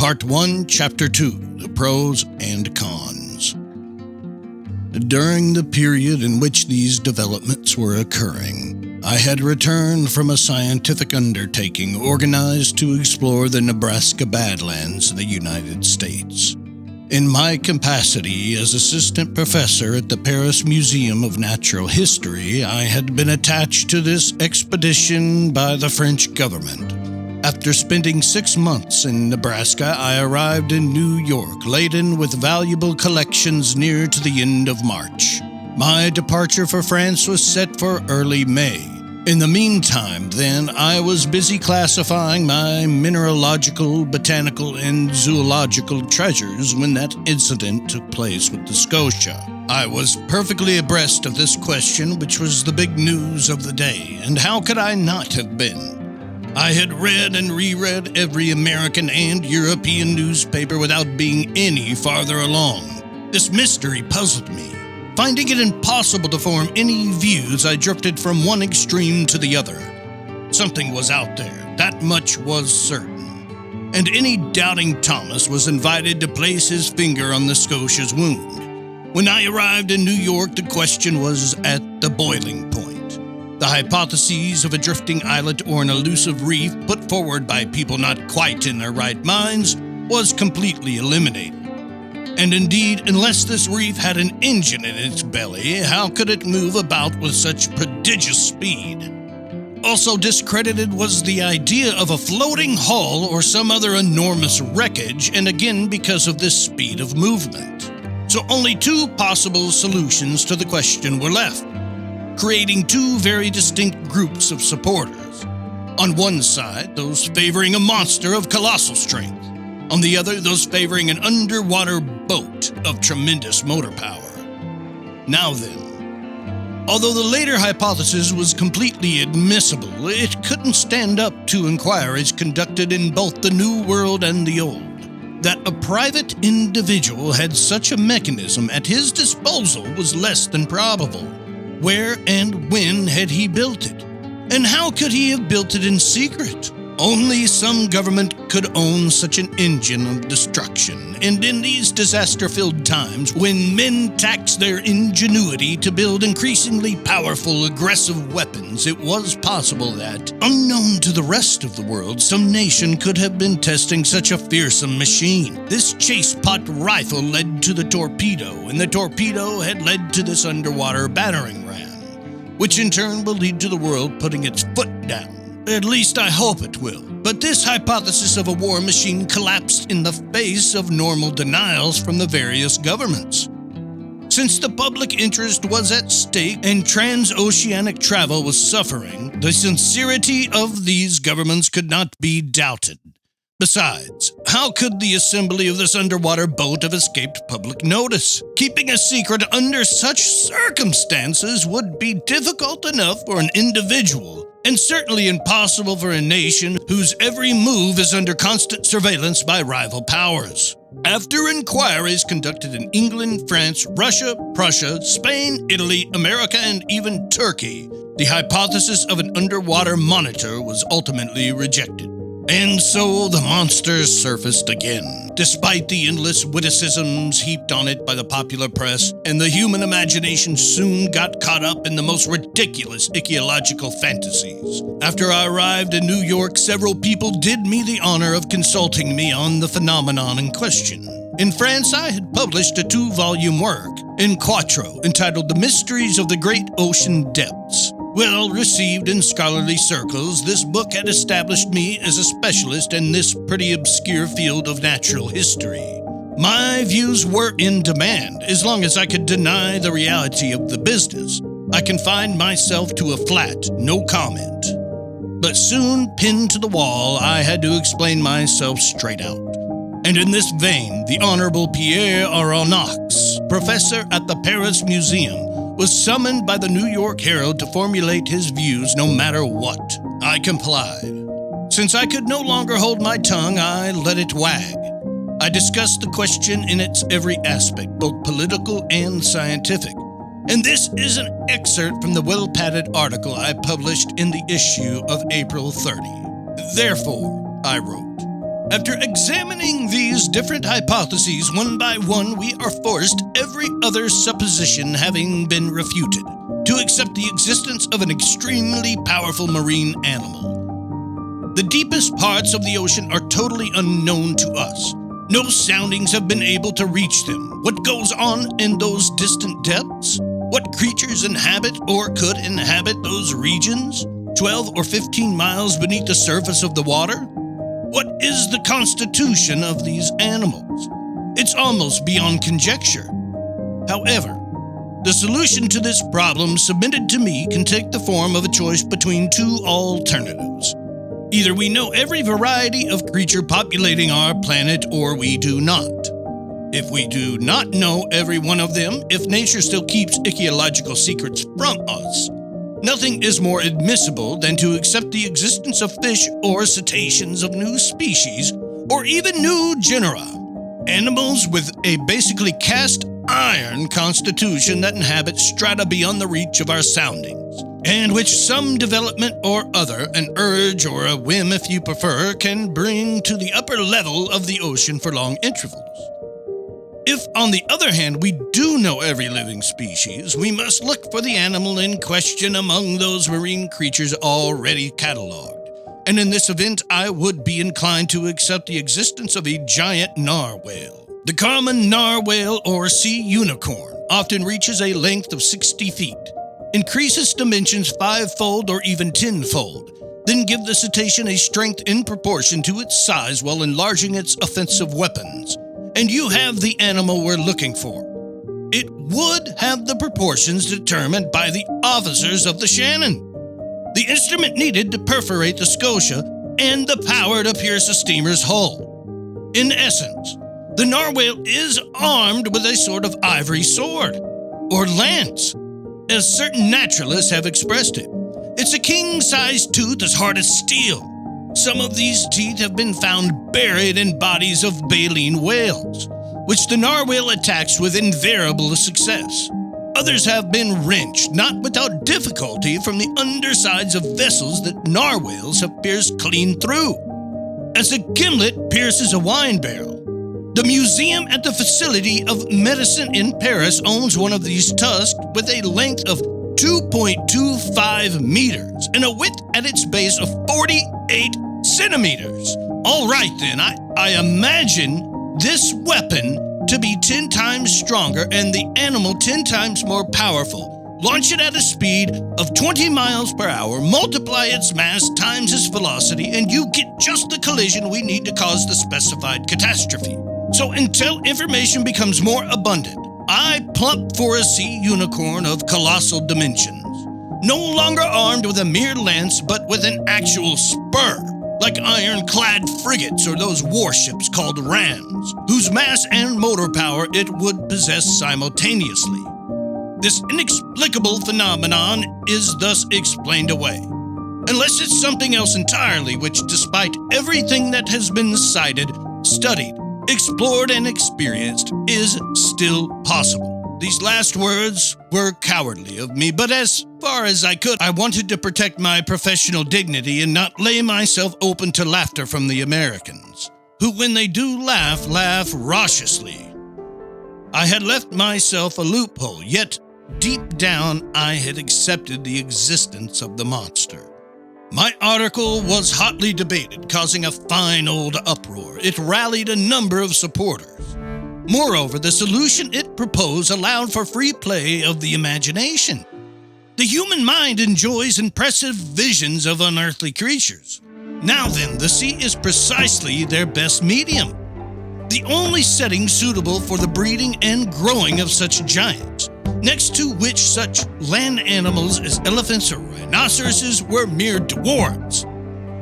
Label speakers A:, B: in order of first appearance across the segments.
A: Part 1, Chapter 2, The Pros and Cons. During the period in which these developments were occurring, I had returned from a scientific undertaking organized to explore the Nebraska Badlands in the United States. In my capacity as assistant professor at the Paris Museum of Natural History, I had been attached to this expedition by the French government. After spending 6 months in Nebraska, I arrived in New York, laden with valuable collections near to the end of March. My departure for France was set for early May. In the meantime, then, I was busy classifying my mineralogical, botanical, and zoological treasures when that incident took place with the Scotia. I was perfectly abreast of this question, which was the big news of the day, and how could I not have been? I had read and reread every American and European newspaper without being any farther along. This mystery puzzled me. Finding it impossible to form any views, I drifted from one extreme to the other. Something was out there, that much was certain. And any doubting Thomas was invited to place his finger on the Scotia's wound. When I arrived in New York, the question was at the boiling point. The hypotheses of a drifting islet or an elusive reef put forward by people not quite in their right minds was completely eliminated. And indeed, unless this reef had an engine in its belly, how could it move about with such prodigious speed? Also discredited was the idea of a floating hull or some other enormous wreckage, and again because of this speed of movement. So only two possible solutions to the question were left, creating two very distinct groups of supporters. On one side, those favoring a monster of colossal strength. On the other, those favoring an underwater boat of tremendous motor power. Now then, although the later hypothesis was completely admissible, it couldn't stand up to inquiries conducted in both the New World and the Old. That a private individual had such a mechanism at his disposal was less than probable. Where and when had he built it? And how could he have built it in secret? Only some government could own such an engine of destruction, and in these disaster-filled times, when men taxed their ingenuity to build increasingly powerful, aggressive weapons, it was possible that, unknown to the rest of the world, some nation could have been testing such a fearsome machine. This chase-pot rifle led to the torpedo, and the torpedo had led to this underwater battering ram, which in turn will lead to the world putting its foot down. At least I hope it will. But this hypothesis of a war machine collapsed in the face of normal denials from the various governments. Since the public interest was at stake and transoceanic travel was suffering, the sincerity of these governments could not be doubted. Besides, how could the assembly of this underwater boat have escaped public notice? Keeping a secret under such circumstances would be difficult enough for an individual, and certainly impossible for a nation whose every move is under constant surveillance by rival powers. After inquiries conducted in England, France, Russia, Prussia, Spain, Italy, America, and even Turkey, the hypothesis of an underwater monitor was ultimately rejected. And so the monster surfaced again, despite the endless witticisms heaped on it by the popular press, and the human imagination soon got caught up in the most ridiculous ichthyological fantasies. After I arrived in New York, several people did me the honor of consulting me on the phenomenon in question. In France, I had published a 2-volume work, in quarto, entitled The Mysteries of the Great Ocean Depths. Well received in scholarly circles, this book had established me as a specialist in this pretty obscure field of natural history. My views were in demand, as long as I could deny the reality of the business. I confined myself to a flat, no comment. But soon, pinned to the wall, I had to explain myself straight out. And in this vein, the Honorable Pierre Aronnax, professor at the Paris Museum, was summoned by the New York Herald to formulate his views no matter what. I complied. Since I could no longer hold my tongue, I let it wag. I discussed the question in its every aspect, both political and scientific. And this is an excerpt from the well-padded article I published in the issue of April 30. Therefore, I wrote, After examining these different hypotheses one by one, we are forced, every other supposition having been refuted, to accept the existence of an extremely powerful marine animal. The deepest parts of the ocean are totally unknown to us. No soundings have been able to reach them. What goes on in those distant depths? What creatures inhabit or could inhabit those regions, 12 or 15 miles beneath the surface of the water? What is the constitution of these animals? It's almost beyond conjecture. However, the solution to this problem submitted to me can take the form of a choice between two alternatives. Either we know every variety of creature populating our planet, or we do not. If we do not know every one of them, if nature still keeps ichthyological secrets from us, nothing is more admissible than to accept the existence of fish or cetaceans of new species, or even new genera, animals with a basically cast iron constitution that inhabit strata beyond the reach of our soundings, and which some development or other, an urge or a whim if you prefer, can bring to the upper level of the ocean for long intervals. If, on the other hand, we do know every living species, we must look for the animal in question among those marine creatures already catalogued. And in this event, I would be inclined to accept the existence of a giant narwhal. The common narwhal or sea unicorn often reaches a length of 60 feet, increases dimensions 5-fold or even 10-fold, then give the cetacean a strength in proportion to its size while enlarging its offensive weapons. And you have the animal we're looking for. It would have the proportions determined by the officers of the Shannon, the instrument needed to perforate the Scotia, and the power to pierce a steamer's hull. In essence, the narwhal is armed with a sort of ivory sword, or lance, as certain naturalists have expressed it. It's a king-sized tooth as hard as steel. Some of these teeth have been found buried in bodies of baleen whales, which the narwhal attacks with invariable success. Others have been wrenched, not without difficulty, from the undersides of vessels that narwhals have pierced clean through, as a gimlet pierces a wine barrel. The museum at the Facility of Medicine in Paris owns one of these tusks with a length of 2.25 meters and a width at its base of 48 centimeters. All right then, I imagine this weapon to be 10 times stronger and the animal 10 times more powerful. Launch it at a speed of 20 miles per hour, multiply its mass times its velocity, and you get just the collision we need to cause the specified catastrophe. So until information becomes more abundant, I plump for a sea unicorn of colossal dimensions, no longer armed with a mere lance, but with an actual spur, like ironclad frigates or those warships called rams, whose mass and motor power it would possess simultaneously. This inexplicable phenomenon is thus explained away, unless it's something else entirely, which, despite everything that has been cited, studied, explored, and experienced, is still possible. These last words were cowardly of me, but as far as I could, I wanted to protect my professional dignity and not lay myself open to laughter from the Americans, who, when they do laugh, laugh raucously. I had left myself a loophole, yet deep down I had accepted the existence of the monster. My article was hotly debated, causing a fine old uproar. It rallied a number of supporters. Moreover, the solution it proposed allowed for free play of the imagination. The human mind enjoys impressive visions of unearthly creatures. Now then, the sea is precisely their best medium, the only setting suitable for the breeding and growing of such giants, next to which such land animals as elephants or rhinoceroses were mere dwarfs.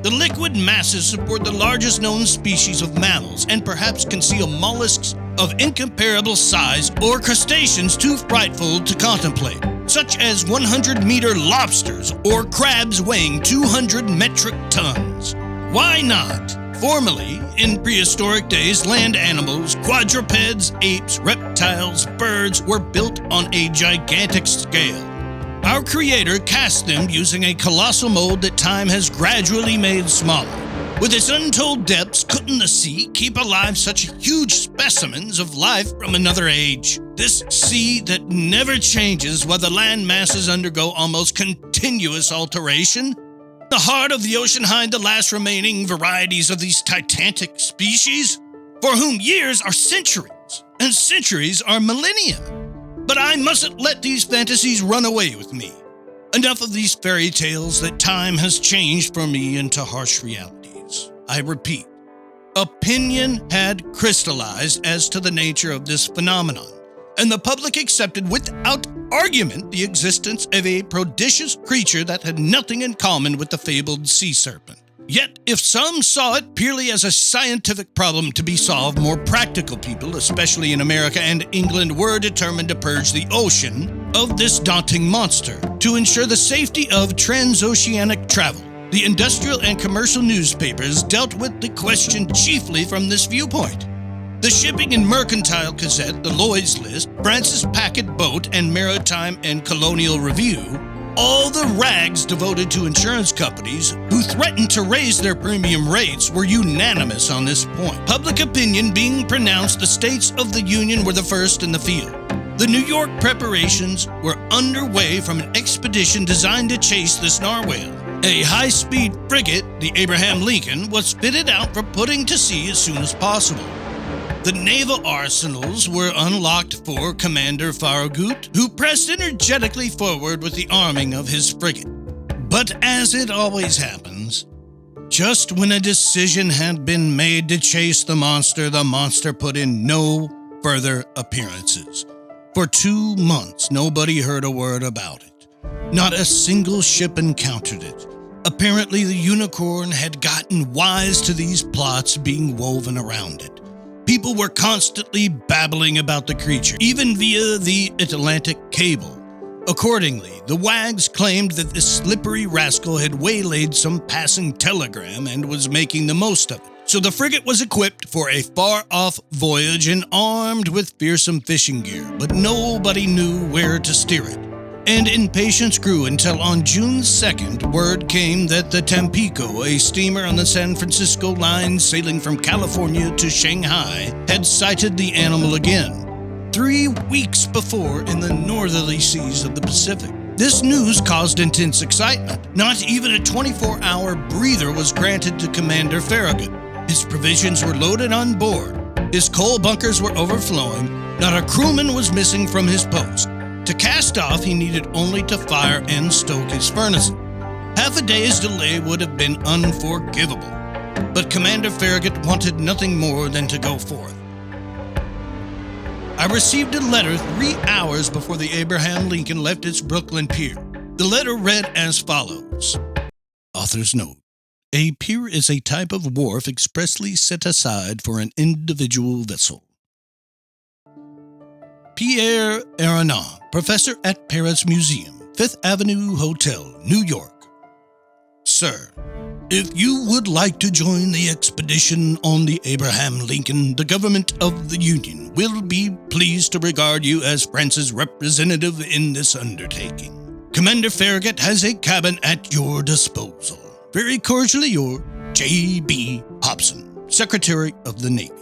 A: The liquid masses support the largest known species of mammals and perhaps conceal mollusks of incomparable size or crustaceans too frightful to contemplate, such as 100-meter lobsters or crabs weighing 200 metric tons. Why not? Formerly, in prehistoric days, land animals, quadrupeds, apes, reptiles, birds were built on a gigantic scale. Our Creator cast them using a colossal mold that time has gradually made smaller. With its untold depths, couldn't the sea keep alive such huge specimens of life from another age? This sea that never changes while the land masses undergo almost continuous alteration? The heart of the ocean hide the last remaining varieties of these titanic species, for whom years are centuries, and centuries are millennia. But I mustn't let these fantasies run away with me. Enough of these fairy tales that time has changed for me into harsh realities. I repeat, opinion had crystallized as to the nature of this phenomenon, and the public accepted without argument the existence of a prodigious creature that had nothing in common with the fabled sea serpent. Yet, if some saw it purely as a scientific problem to be solved, more practical people, especially in America and England, were determined to purge the ocean of this daunting monster to ensure the safety of transoceanic travel. The industrial and commercial newspapers dealt with the question chiefly from this viewpoint. The Shipping and Mercantile Gazette, the Lloyd's List, Francis Packet Boat, and Maritime and Colonial Review, all the rags devoted to insurance companies who threatened to raise their premium rates, were unanimous on this point. Public opinion being pronounced, the states of the Union were the first in the field. The New York preparations were underway from an expedition designed to chase this narwhal. A high-speed frigate, the Abraham Lincoln, was fitted out for putting to sea as soon as possible. The naval arsenals were unlocked for Commander Farragut, who pressed energetically forward with the arming of his frigate. But as it always happens, just when a decision had been made to chase the monster put in no further appearances. For 2 months, nobody heard a word about it. Not a single ship encountered it. Apparently, the Unicorn had gotten wise to these plots being woven around it. People were constantly babbling about the creature, even via the Atlantic cable. Accordingly, the wags claimed that this slippery rascal had waylaid some passing telegram and was making the most of it. So the frigate was equipped for a far-off voyage and armed with fearsome fishing gear, but nobody knew where to steer it. And impatience grew until on June 2nd, word came that the Tampico, a steamer on the San Francisco line sailing from California to Shanghai, had sighted the animal again, 3 weeks before in the northerly seas of the Pacific. This news caused intense excitement. Not even a 24-hour breather was granted to Commander Farragut. His provisions were loaded on board. His coal bunkers were overflowing. Not a crewman was missing from his post. To cast off, he needed only to fire and stoke his furnace. Half a day's delay would have been unforgivable, but Commander Farragut wanted nothing more than to go forth. I received a letter 3 hours before the Abraham Lincoln left its Brooklyn pier. The letter read as follows. Author's note. A pier is a type of wharf expressly set aside for an individual vessel. Pierre Aronat, professor at Paris Museum, 5th Avenue Hotel, New York. Sir, if you would like to join the expedition on the Abraham Lincoln, the government of the Union will be pleased to regard you as France's representative in this undertaking. Commander Farragut has a cabin at your disposal. Very cordially, your J.B. Hobson, Secretary of the Navy.